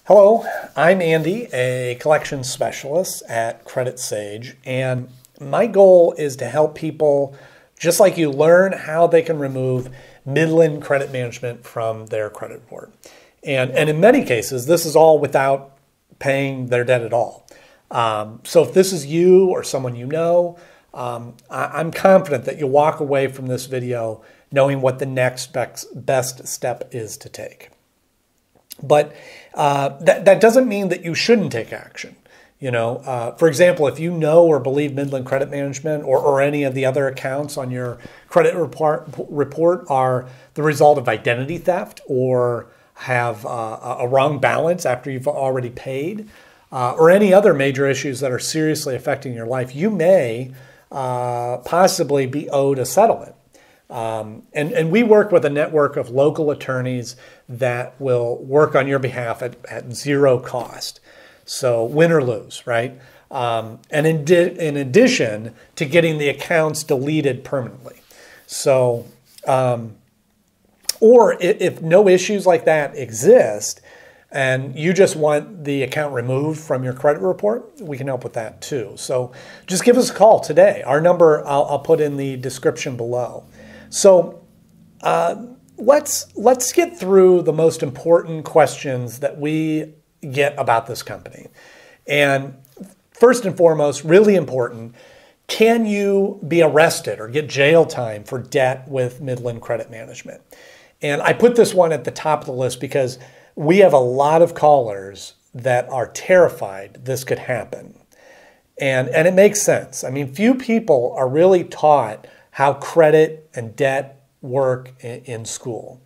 Hello, I'm Andy, a collections specialist at Credit Sage, and my goal is to help people just like you learn how they can remove Midland Credit Management from their credit report. And in many cases, this is all without paying their debt at all. So if this is you or someone you know, I'm confident that you'll walk away from this video knowing what the next best step is to take. But that doesn't mean that you shouldn't take action. For example, if you know or believe Midland Credit Management or any of the other accounts on your credit report are the result of identity theft or have a wrong balance after you've already paid, or any other major issues that are seriously affecting your life, you may possibly be owed a settlement. And we work with a network of local attorneys that will work on your behalf at zero cost. So win or lose, right? And in addition to getting the accounts deleted permanently. So, or if no issues like that exist and you just want the account removed from your credit report, we can help with that too. So just give us a call today. Our number I'll put in the description below. So let's get through the most important questions that we get about this company. And first and foremost, really important, can you be arrested or get jail time for debt with Midland Credit Management? And I put this one at the top of the list because we have a lot of callers that are terrified this could happen. And it makes sense. I mean, few people are really taught how credit and debt work in school.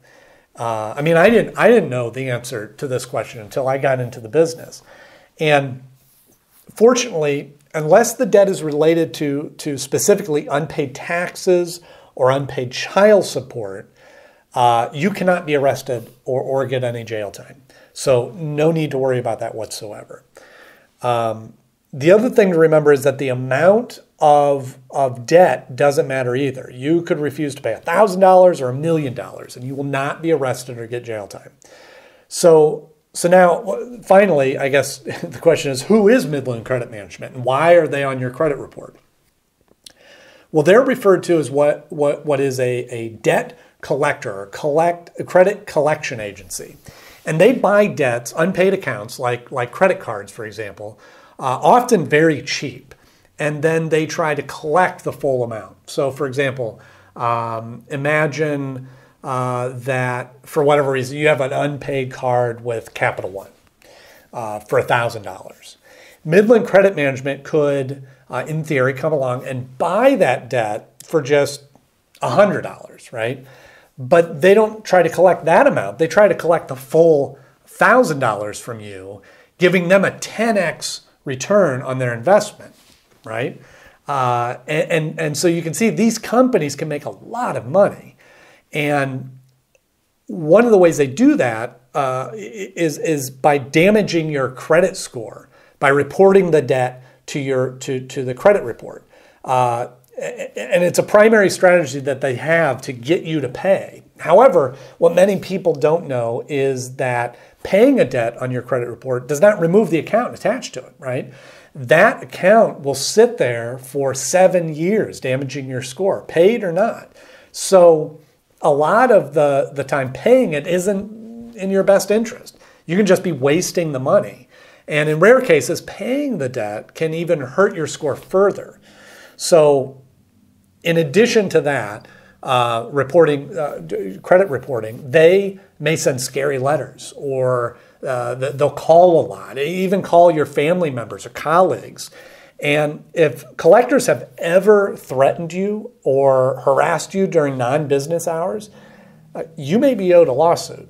I didn't know the answer to this question until I got into the business. And fortunately, unless the debt is related to specifically unpaid taxes or unpaid child support, you cannot be arrested or get any jail time. So no need to worry about that whatsoever. The other thing to remember is that the amount of debt doesn't matter either. You could refuse to pay $1,000 or $1 million and you will not be arrested or get jail time. So now, finally, I guess the question is, who is Midland Credit Management and why are they on your credit report? Well, they're referred to as what is a debt collector or credit collection agency. And they buy debts, unpaid accounts like credit cards, for example, often very cheap. And then they try to collect the full amount. So for example, imagine that for whatever reason, you have an unpaid card with Capital One for $1,000. Midland Credit Management could, in theory, come along and buy that debt for just $100, right? But they don't try to collect that amount. They try to collect the full $1,000 from you, giving them a 10x return on their investment. Right? And so you can see these companies can make a lot of money. And one of the ways they do that is by damaging your credit score, by reporting the debt to the credit report. And it's a primary strategy that they have to get you to pay. However, what many people don't know is that paying a debt on your credit report does not remove the account attached to it, right? That account will sit there for 7 years, damaging your score, paid or not. So a lot of the time paying it isn't in your best interest. You can just be wasting the money. And in rare cases, paying the debt can even hurt your score further. So in addition to that, credit reporting, they may send scary letters or they'll call a lot, even call your family members or colleagues. And if collectors have ever threatened you or harassed you during non-business hours, you may be owed a lawsuit.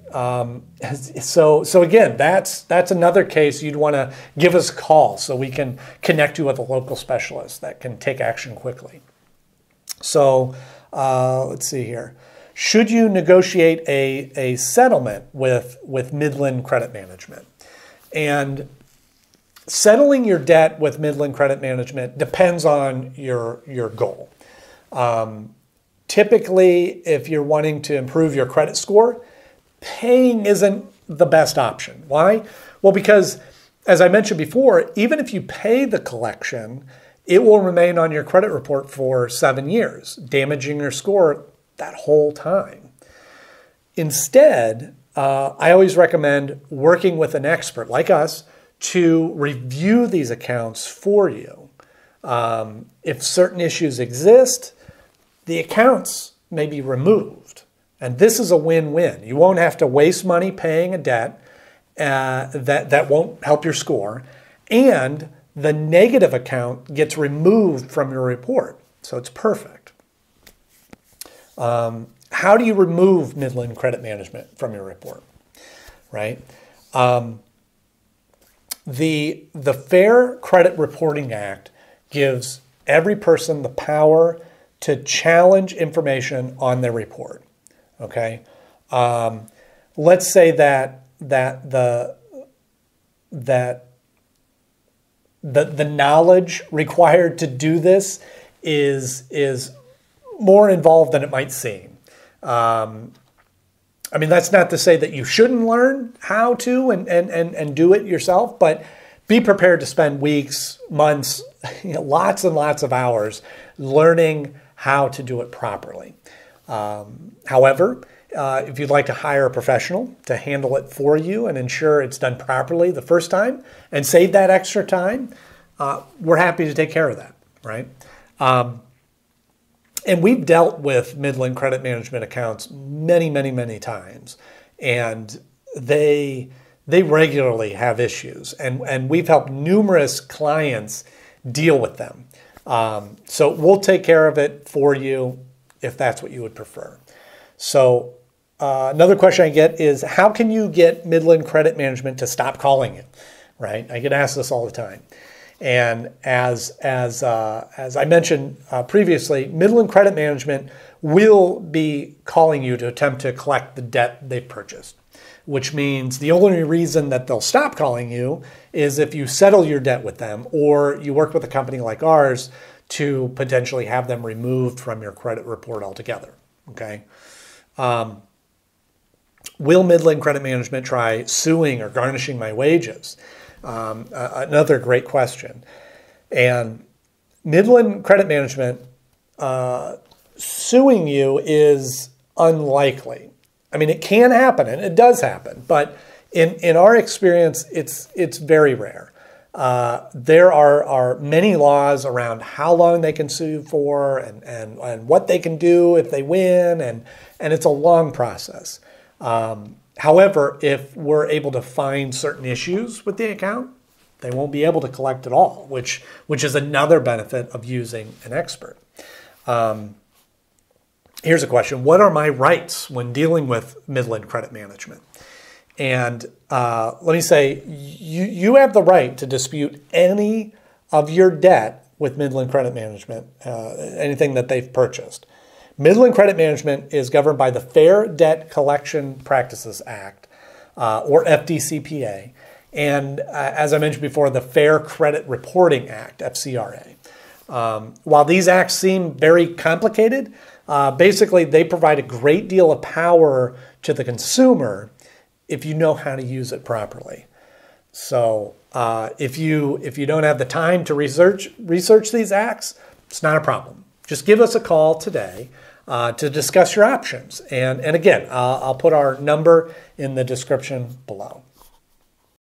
So again, that's another case you'd want to give us a call so we can connect you with a local specialist that can take action quickly. So let's see here. Should you negotiate a settlement with Midland Credit Management? And settling your debt with Midland Credit Management depends on your goal. Typically, if you're wanting to improve your credit score, paying isn't the best option. Why? Well, because as I mentioned before, even if you pay the collection, it will remain on your credit report for 7 years, damaging your score that whole time. Instead, I always recommend working with an expert like us to review these accounts for you. If certain issues exist, the accounts may be removed. And this is a win-win. You won't have to waste money paying a debt that won't help your score, and the negative account gets removed from your report. So it's perfect. How do you remove Midland Credit Management from your report? Right? The Fair Credit Reporting Act gives every person the power to challenge information on their report. Okay, let's say that the knowledge required to do this is more involved than it might seem. I mean, that's not to say that you shouldn't learn how to and do it yourself, but be prepared to spend weeks, months, lots and lots of hours learning how to do it properly. However, if you'd like to hire a professional to handle it for you and ensure it's done properly the first time and save that extra time, we're happy to take care of that, right? And we've dealt with Midland Credit Management accounts many, many, many times, and they regularly have issues, and we've helped numerous clients deal with them. So we'll take care of it for you if that's what you would prefer. So another question I get is, how can you get Midland Credit Management to stop calling you? Right? I get asked this all the time. And as I mentioned previously, Midland Credit Management will be calling you to attempt to collect the debt they've purchased, which means the only reason that they'll stop calling you is if you settle your debt with them or you work with a company like ours to potentially have them removed from your credit report altogether. Okay. Will Midland Credit Management try suing or garnishing my wages? Another great question. And Midland Credit Management suing you is unlikely. I mean, it can happen, and it does happen, but in our experience, it's very rare. There are many laws around how long they can sue for and what they can do if they win, and it's a long process. However, if we're able to find certain issues with the account, they won't be able to collect at all, which is another benefit of using an expert. Here's a question. What are my rights when dealing with Midland Credit Management? And let me say, you have the right to dispute any of your debt with Midland Credit Management, anything that they've purchased. Midland Credit Management is governed by the Fair Debt Collection Practices Act, or FDCPA, and as I mentioned before, the Fair Credit Reporting Act, FCRA. While these acts seem very complicated, basically they provide a great deal of power to the consumer if you know how to use it properly. So if you don't have the time to research these acts, it's not a problem. Just give us a call today to discuss your options. And again, I'll put our number in the description below.